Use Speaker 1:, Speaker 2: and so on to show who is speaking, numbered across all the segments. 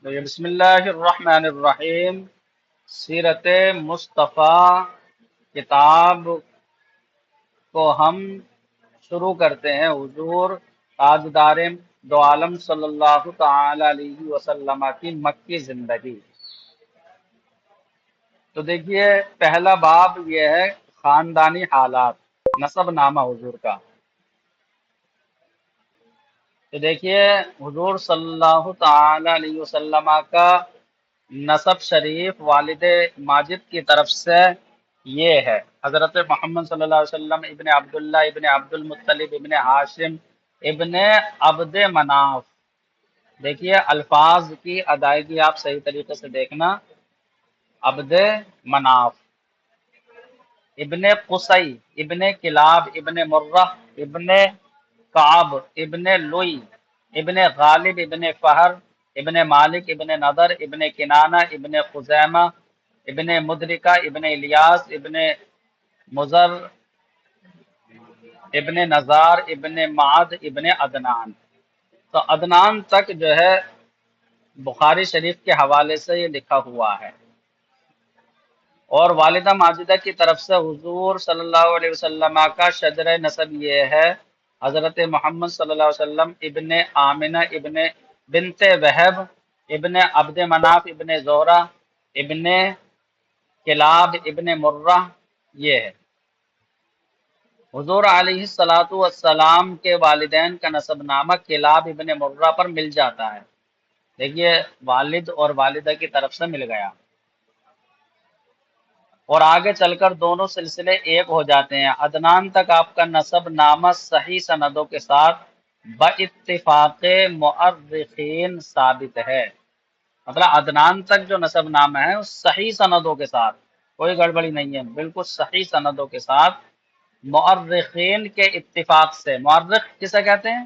Speaker 1: تو یہ بسم اللہ الرحمن الرحیم سیرت مصطفیٰ کتاب کو ہم شروع کرتے ہیں حضور تاجدار دو عالم صلی اللہ تعالی علیہ وسلم کی مکی زندگی۔ تو دیکھیے پہلا باب یہ ہے خاندانی حالات، نسب نامہ حضور کا۔ تو دیکھیے حضور صلی اللہ تعالی علیہ وسلم کا نسب شریف والد ماجد کی طرف سے یہ ہے، حضرت محمد صلی اللہ علیہ وسلم ابن عبداللہ ابن عبد المطلب ابن ہاشم ابن عبد مناف۔ دیکھیے الفاظ کی ادائیگی آپ صحیح طریقے سے دیکھنا۔ عبد مناف، ابن قصی، ابن کلاب، ابن مرہ، ابن کعب، ابن لوئی، ابن غالب، ابن فہر، ابن مالک، ابن نضر، ابن کنانہ، ابن خزیمہ، ابن مدرکہ، ابن الیاس، ابن مزر، ابن نزار، ابن معد، ابن عدنان۔ تو عدنان تک جو ہے بخاری شریف کے حوالے سے یہ لکھا ہوا ہے۔ اور والدہ ماجدہ کی طرف سے حضور صلی اللہ علیہ وسلم کا شجر نسب یہ ہے، حضرت محمد صلی اللہ علیہ وسلم ابن آمنہ ابن بنت وہب ابن عبد مناف ابن زہرہ ابن کلاب ابن مرہ، یہ ہے۔ حضور علیہ الصلاۃ والسلام کے والدین کا نسب نامہ کلاب ابن مرہ پر مل جاتا ہے۔ دیکھیے والد اور والدہ کی طرف سے مل گیا، اور آگے چل کر دونوں سلسلے ایک ہو جاتے ہیں۔ عدنان تک آپ کا نسب نامہ صحیح سندوں کے ساتھ باتفاق مؤرخین ثابت ہے۔ مطلب عدنان تک جو نسب نامہ ہے وہ صحیح سندوں کے ساتھ، کوئی گڑبڑی نہیں ہے، بالکل صحیح سندوں کے ساتھ مؤرخین کے اتفاق سے۔ مؤرخ کسے کہتے ہیں؟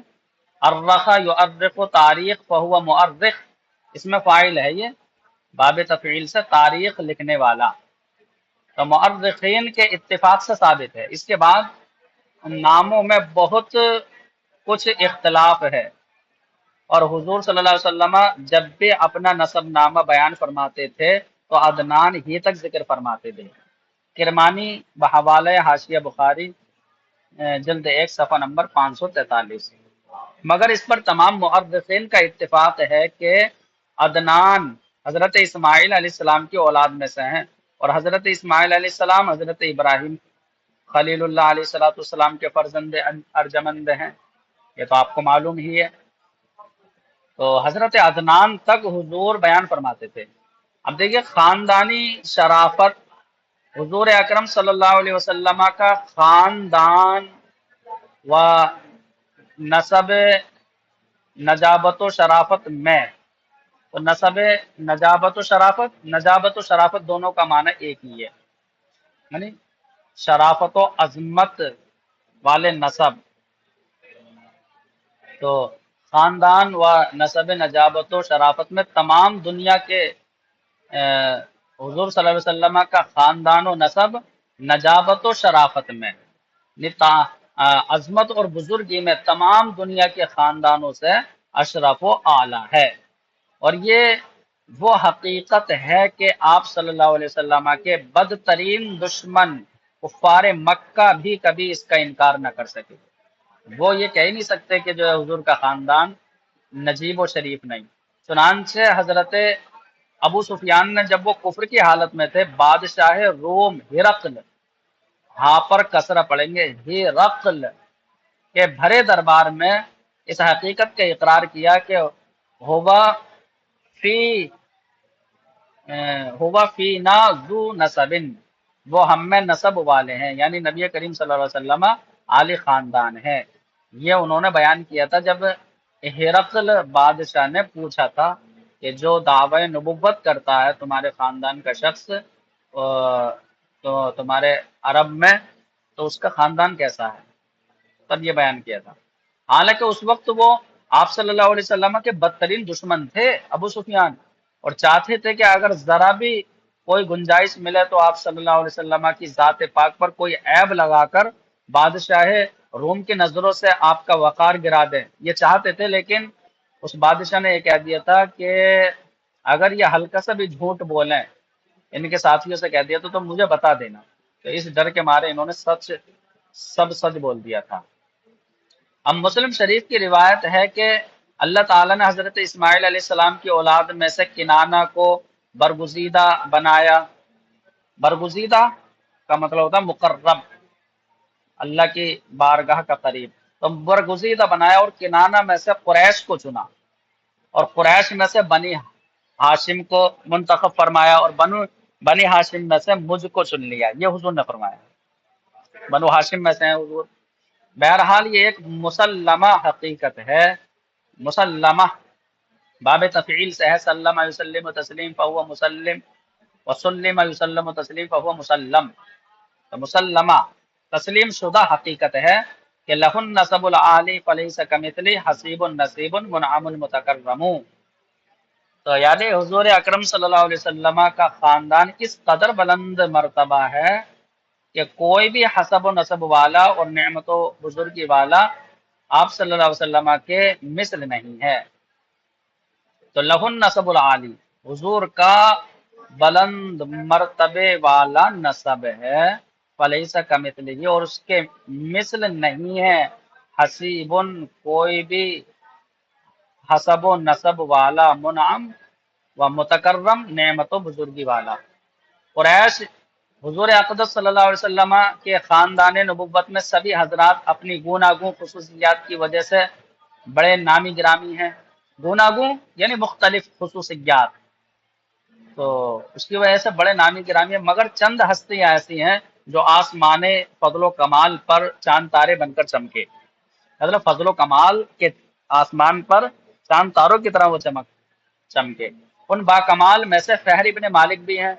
Speaker 1: ارخ یؤرخ تاریخ فہو مؤرخ، اس میں فاعل ہے، یہ باب تفعیل سے تاریخ لکھنے والا۔ تو مؤرخین کے اتفاق سے ثابت ہے۔ اس کے بعد ناموں میں بہت کچھ اختلاف ہے، اور حضور صلی اللہ علیہ وسلم جب بھی اپنا نسب نامہ بیان فرماتے تھے تو عدنان ہی تک ذکر فرماتے تھے۔ کرمانی بحوالہ حاشیہ بخاری جلد 1 صفحہ نمبر 543۔ مگر اس پر تمام مؤرخین کا اتفاق ہے کہ عدنان حضرت اسماعیل علیہ السلام کی اولاد میں سے ہیں، اور حضرت اسماعیل علیہ السلام حضرت ابراہیم خلیل اللہ علیہ السلام کے فرزند ارجمند ہیں، یہ تو آپ کو معلوم ہی ہے۔ تو حضرت عدنان تک حضور بیان فرماتے تھے۔ اب دیکھیے خاندانی شرافت، حضور اکرم صلی اللہ علیہ وسلم کا خاندان و نسب نجابت و شرافت میں، تو نسب نجابت و شرافت دونوں کا معنی ایک ہی ہے، یعنی شرافت و عظمت والے نسب۔ تو خاندان و نسب نجابت و شرافت میں تمام دنیا کے حضور صلی اللہ علیہ وسلم کا خاندان و نسب نجابت و شرافت میں، عظمت اور بزرگی میں تمام دنیا کے خاندانوں سے اشرف و اعلیٰ ہے۔ اور یہ وہ حقیقت ہے کہ آپ صلی اللہ علیہ وسلم کے بدترین دشمن کفار مکہ بھی کبھی اس کا انکار نہ کر سکے۔ وہ یہ کہہ نہیں سکتے کہ جو ہے حضور کا خاندان نجیب و شریف نہیں۔ چنانچہ حضرت ابو سفیان نے جب وہ کفر کی حالت میں تھے، بادشاہ روم ہرقل، ہاں پر کسرہ پڑھیں گے، ہرقل کے بھرے دربار میں اس حقیقت کا اقرار کیا کہ فی ہوا فی نا ذو نسبن، وہ ہم میں نسب والے ہیں، یعنی نبی کریم صلی اللہ علیہ وسلم عالی خاندان ہے۔ یہ انہوں نے بیان کیا تھا جب ہرقل بادشاہ نے پوچھا تھا کہ جو دعوی نبوت کرتا ہے تمہارے خاندان کا شخص تو تمہارے عرب میں، تو اس کا خاندان کیسا ہے، تب یہ بیان کیا تھا۔ حالانکہ اس وقت وہ آپ صلی اللہ علیہ وسلم کے بدترین دشمن تھے ابو سفیان، اور چاہتے تھے کہ اگر ذرا بھی کوئی گنجائش ملے تو آپ صلی اللہ علیہ وسلم کی ذات پاک پر کوئی عیب لگا کر بادشاہ روم کی نظروں سے آپ کا وقار گرا دیں، یہ چاہتے تھے۔ لیکن اس بادشاہ نے یہ کہہ دیا تھا کہ اگر یہ ہلکا سا بھی جھوٹ بولیں ان کے ساتھیوں سے کہہ دیا تو تم مجھے بتا دینا. تو اس ڈر کے مارے انہوں نے سچ بول دیا تھا. اب مسلم شریف کی روایت ہے کہ اللہ تعالیٰ نے حضرت اسماعیل علیہ السلام کی اولاد میں سے کنانہ کو برگزیدہ بنایا. برگزیدہ کا مطلب ہوتا ہے مقرب، اللہ کی بارگاہ کا قریب. تو برگزیدہ بنایا اور کنانہ میں سے قریش کو چنا، اور قریش میں سے بنی ہاشم کو منتخب فرمایا، اور بنی ہاشم میں سے مجھ کو چن لیا. یہ حضور نے فرمایا، بنو ہاشم میں سے ہیں حضور. بہرحال یہ ایک مسلمہ حقیقت ہے. مسلمہ باب تفعیل سے ہے، سلم یسلم تسلیم فہو مسلم، وسلم یسلم تسلیم فہو مسلم. تو مسلمہ تسلیم شدہ حقیقت ہے کہ لہ النسب العالی فلیس کمثلہ حسیب نصیب منعم متکرم. تو یعنی حضور اکرم صلی اللہ علیہ وسلم کا خاندان اس قدر بلند مرتبہ ہے کہ کوئی بھی حسب و نسب والا اور نعمت و بزرگی والا آپ صلی اللہ علیہ وسلم کے مثل نہیں ہے. تو لہ النسب العالی، حضور کا بلند مرتبے والا نسب ہے. فلیس کمثلہ، اور اس کے مثل نہیں ہے. حسیب، کوئی بھی حسب و نسب والا، منعم و متکرم، نعمت و بزرگی والا. قریش حضور اقدس صلی اللہ علیہ وسلم کے خاندان نبوت میں سبھی حضرات اپنی گوناگون خصوصیات کی وجہ سے بڑے نامی گرامی ہیں. گوناگون یعنی مختلف خصوصیات، تو اس کی وجہ سے بڑے نامی گرامی ہیں. مگر چند ہستیاں ایسی ہیں جو آسمان فضل و کمال پر چاند تارے بن کر چمکے. مطلب فضل و کمال کے آسمان پر چاند تاروں کی طرح وہ چمکے. ان با کمال میں سے فہر ابن مالک بھی ہیں.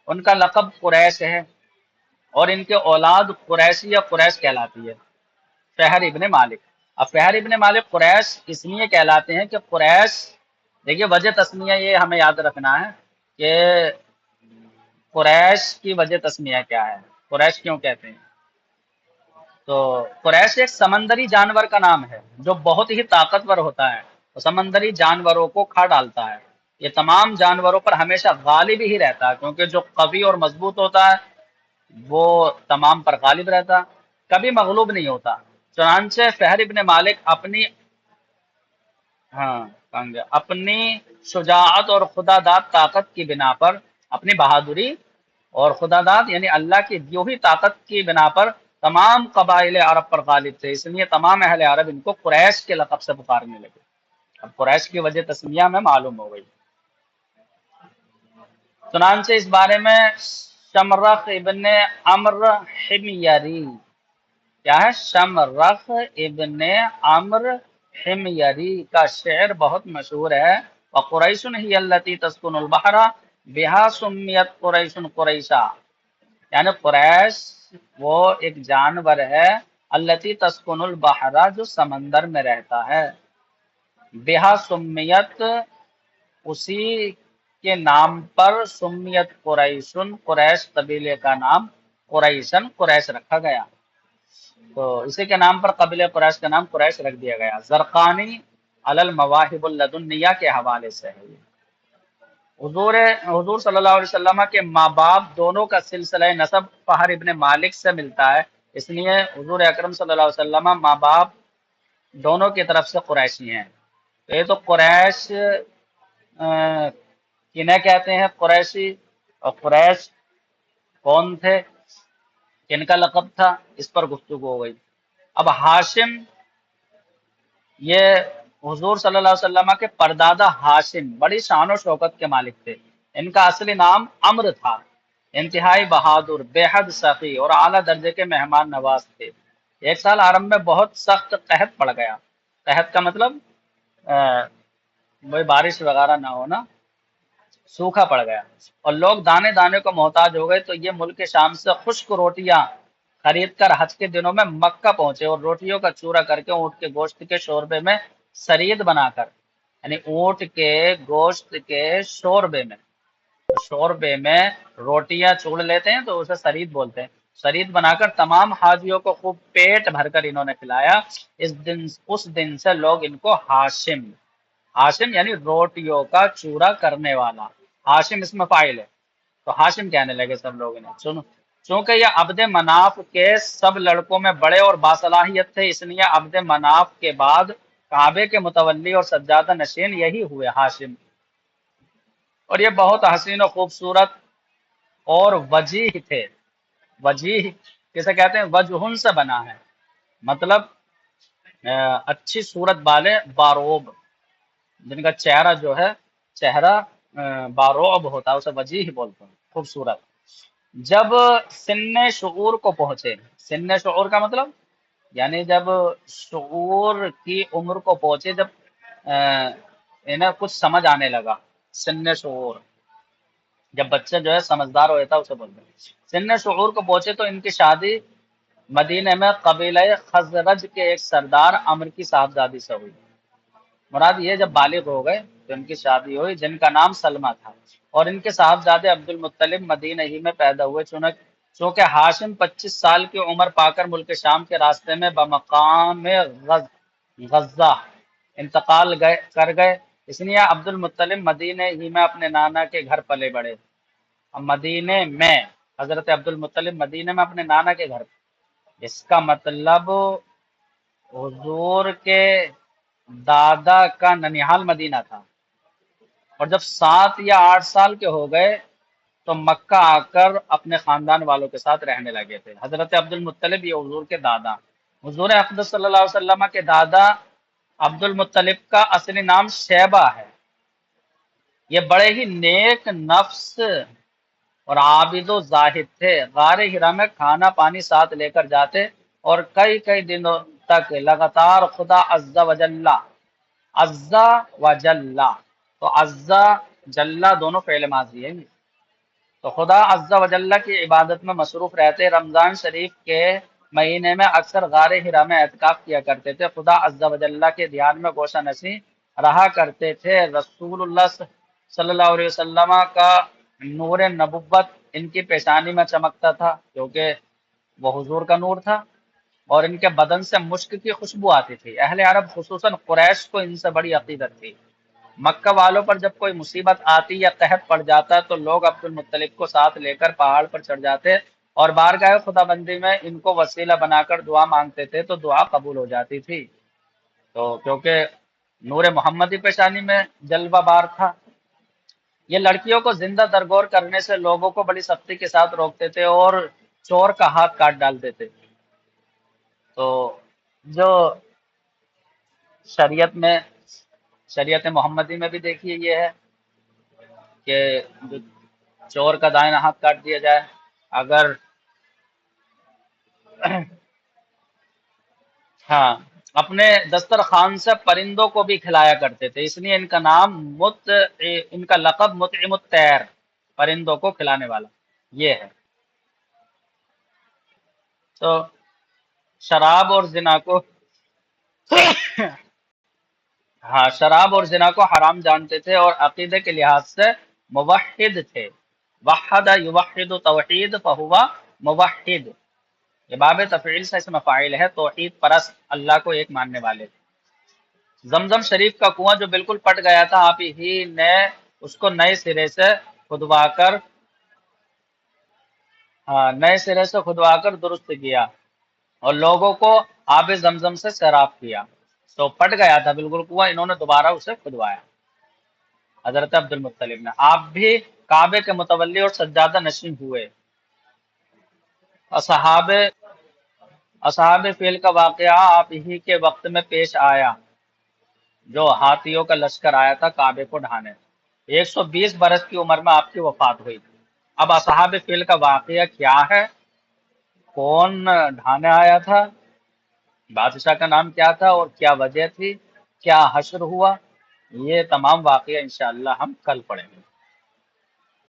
Speaker 1: ان کا لقب قریش ہے، اور ان کے اولاد قریشی یا قریش کہلاتی ہے. فہر ابن مالک. اب فہر ابن مالک قریش اس لیے کہلاتے ہیں کہ قریش، دیکھیے وجہ تسمیہ یہ ہمیں یاد رکھنا ہے کہ قریش کی وجہ تسمیہ کیا ہے، قریش کیوں کہتے ہیں. تو قریش ایک سمندری جانور کا نام ہے جو بہت ہی طاقتور ہوتا ہے، وہ سمندری جانوروں کو کھا ڈالتا ہے. یہ تمام جانوروں پر ہمیشہ غالب ہی رہتا ہے، کیونکہ جو قوی اور مضبوط ہوتا ہے وہ تمام پر غالب رہتا، کبھی مغلوب نہیں ہوتا. چنانچہ فہر ابن مالک اپنی شجاعت اور خدا داد طاقت کی بنا پر، اپنی بہادری اور خدا داد یعنی اللہ کی دی ہوئی طاقت کی بنا پر تمام قبائل عرب پر غالب تھے. اس لیے تمام اہل عرب ان کو قریش کے لقب سے پکارنے لگے. اب قریش کی وجہ تسمیہ میں معلوم ہو گئی. چنانچہ اس بارے میں شمرخ ابن عمرو حمیری، کیا ہے، شمرخ ابن عمرو حمیری کا شعر بہت مشہور ہے. وقریش ہی التی تسکن البحر بہا سمیت قریش قریشا. یعنی قریش وہ ایک جانور ہے، التی تسکن البحر جو سمندر میں رہتا ہے، بہا سمیت اسی کے نام پر، سمیت قریشن قریش قبیلے کا نام، قریشن قریش رکھا گیا. تو اسی کے نام پر قبیلہ قریش کا نام قریش رکھ دیا گیا. زرقانی علی المواہب اللدنیہ کے حوالے سے ہے. حضور صلی اللہ علیہ وسلم کے ماں باپ دونوں کا سلسلہ نسب فہر ابن مالک سے ملتا ہے. اس لیے حضور اکرم صلی اللہ علیہ وسلم ماں باپ دونوں کی طرف سے قریشی ہیں. تو یہ تو قریش کنہیں کہتے ہیں قریشی، اور قریش کون تھے، کن کا لقب تھا، اس پر گفتگو ہو گئی. اب ہاشم، یہ حضور صلی اللہ علیہ وسلم کے پردادا ہاشم بڑی شان و شوکت کے مالک تھے. ان کا اصلی نام عمرو تھا. انتہائی بہادر، بے حد سخی اور اعلیٰ درجے کے مہمان نواز تھے. ایک سال عرب میں بہت سخت قحط پڑ گیا. قحط کا مطلب وہی بارش وغیرہ نہ ہونا، سوکھا پڑ گیا، اور لوگ دانے دانے کو محتاج ہو گئے. تو یہ ملک شام سے خشک روٹیاں خرید کر حج کے دنوں میں مکہ پہنچے، اور روٹیوں کا چورا کر کے اونٹ کے گوشت کے شوربے میں سرید بنا کر، یعنی اونٹ کے گوشت کے شوربے میں روٹیاں چوڑ لیتے ہیں تو اسے سرید بولتے ہیں. سرید بنا کر تمام حاجیوں کو خوب پیٹ بھر کر انہوں نے کھلایا. اس دن سے لوگ ان کو ہاشم ہاشم یعنی روٹیوں کا چورا کرنے والا، ہاشم اس میں فاعل ہے، تو ہاشم کہنے لگے سب لوگوں نے سنو، چونکہ یہ عبد مناف کے سب لڑکوں میں بڑے اور باصلاحیت تھے، اس لیے عبد مناف کے بعد کعبے کے متولی اور سجادہ نشین یہی ہوئے ہاشم، اور یہ بہت حسین و خوبصورت اور وجیح تھے۔ وجیح کسے کہتے ہیں؟ وجہن سے بنا ہے، مطلب اچھی صورت والے، باروب، جن کا چہرہ جو ہے چہرہ باروب ہوتا ہے، اسے وجیح بولتے ہیں، خوبصورت۔ جب سن شعور کو پہنچے، سن شعور کا مطلب یعنی جب شعور کی عمر کو پہنچے، جب انہیں کچھ سمجھ آنے لگا، سن شعور، جب بچہ جو ہے سمجھدار ہوتا ہے اسے بولتے ہیں۔ سن شعور کو پہنچے تو ان کی شادی مدینے میں قبیلہ خزرج کے ایک سردار عمر کی صاحبزادی سے ہوئی۔ مراد یہ جب بالغ ہو گئے تو ان کی شادی ہوئی، جن کا نام سلمہ تھا، اور ان کے صاحبزادے عبد المطلب مدینہ ہی میں پیدا ہوئے، چونکہ ہاشم 25 سال کی عمر پا کر ملک شام کے راستے میں بمقام غزہ انتقال کر گئے، اس لیے عبد المطلب مدینہ ہی میں اپنے نانا کے گھر پلے بڑھے۔ اب مدینے میں حضرت عبد المطلب مدینہ میں اپنے نانا کے گھر، اس کا مطلب حضور کے دادا کا ننیحال مدینہ تھا، اور جب 7 یا 8 سال کے ہو گئے تو مکہ آ کر اپنے خاندان والوں کے ساتھ رہنے لگے تھے۔ حضرت عبد المطلب یہ حضور کے دادا، حضور اقدس صلی اللہ علیہ وسلم کے دادا عبد المطلب کا اصلی نام شیبہ ہے۔ یہ بڑے ہی نیک نفس اور عابد و زاہد تھے، غار ہرا میں کھانا پانی ساتھ لے کر جاتے، اور کئی کئی دنوں تک لگاتار خدا عز و جل، عز و جل، تو عز جل دونوں فعل ماضی ہے، تو خدا عز و جل کی عبادت میں مصروف رہتے۔ رمضان شریف کے مہینے میں اکثر غار ہرا میں اعتکاف کیا کرتے تھے، خدا عز و جل کے دھیان میں گوشہ نشین رہا کرتے تھے۔ رسول اللہ صلی اللہ علیہ وسلم کا نور نبوت ان کی پیشانی میں چمکتا تھا، کیونکہ وہ حضور کا نور تھا، اور ان کے بدن سے مشک کی خوشبو آتی تھی۔ اہل عرب خصوصاً قریش کو ان سے بڑی عقیدت تھی۔ مکہ والوں پر جب کوئی مصیبت آتی یا قحط پڑ جاتا تو لوگ عبد المطلب کو ساتھ لے کر پہاڑ پر چڑھ جاتے، اور بارگاہ خدا بندی میں ان کو وسیلہ بنا کر دعا مانگتے تھے، تو دعا قبول ہو جاتی تھی، تو کیونکہ نور محمدی پیشانی میں جلوہ بار تھا۔ یہ لڑکیوں کو زندہ درگور کرنے سے لوگوں کو بڑی سختی کے ساتھ روکتے تھے، اور چور کا ہاتھ کاٹ ڈالتے تھے۔ تو جو شریعت میں، شریعت محمدی میں بھی دیکھیے یہ ہے کہ جو چور کا دائیں ہاتھ کاٹ دیا جائے، اگر ہاں، اپنے دسترخوان سے پرندوں کو بھی کھلایا کرتے تھے، اس لیے ان کا نام ان کا لقب مطعم الطیر، پرندوں کو کھلانے والا، یہ ہے۔ تو شراب اور زنا کو ہاں، شراب اور زنا کو حرام جانتے تھے، اور عقیدے کے لحاظ سے موحد تھے۔ وحد یوحد توحید فہو موحد، یہ باب تفعیل سے اسم فاعل ہے، توحید پرست، اللہ کو ایک ماننے والے۔ زمزم شریف کا کنواں جو بالکل پٹ گیا تھا، آپ ہی نے اس کو نئے سرے سے کھدوا کر کھدوا کر درست کیا، اور لوگوں کو آب زمزم سے سیراب کیا۔ تو پٹ گیا تھا بالکل کنواں، انہوں نے دوبارہ اسے کھدوایا، حضرت عبد المطلب نے۔ آپ بھی کعبے کے متولی اور سجادہ نشین ہوئے۔ اصحاب فیل کا واقعہ آپ ہی کے وقت میں پیش آیا، جو ہاتھیوں کا لشکر آیا تھا کعبے کو ڈھانے۔ 120 برس کی عمر میں آپ کی وفات ہوئی تھی۔ اب اصحاب فیل کا واقعہ کیا ہے، کون ڈھانے آیا تھا، بادشاہ کا نام کیا تھا، اور کیا وجہ تھی، کیا حشر ہوا، یہ تمام واقعہ انشاءاللہ ہم کل پڑھیں گے۔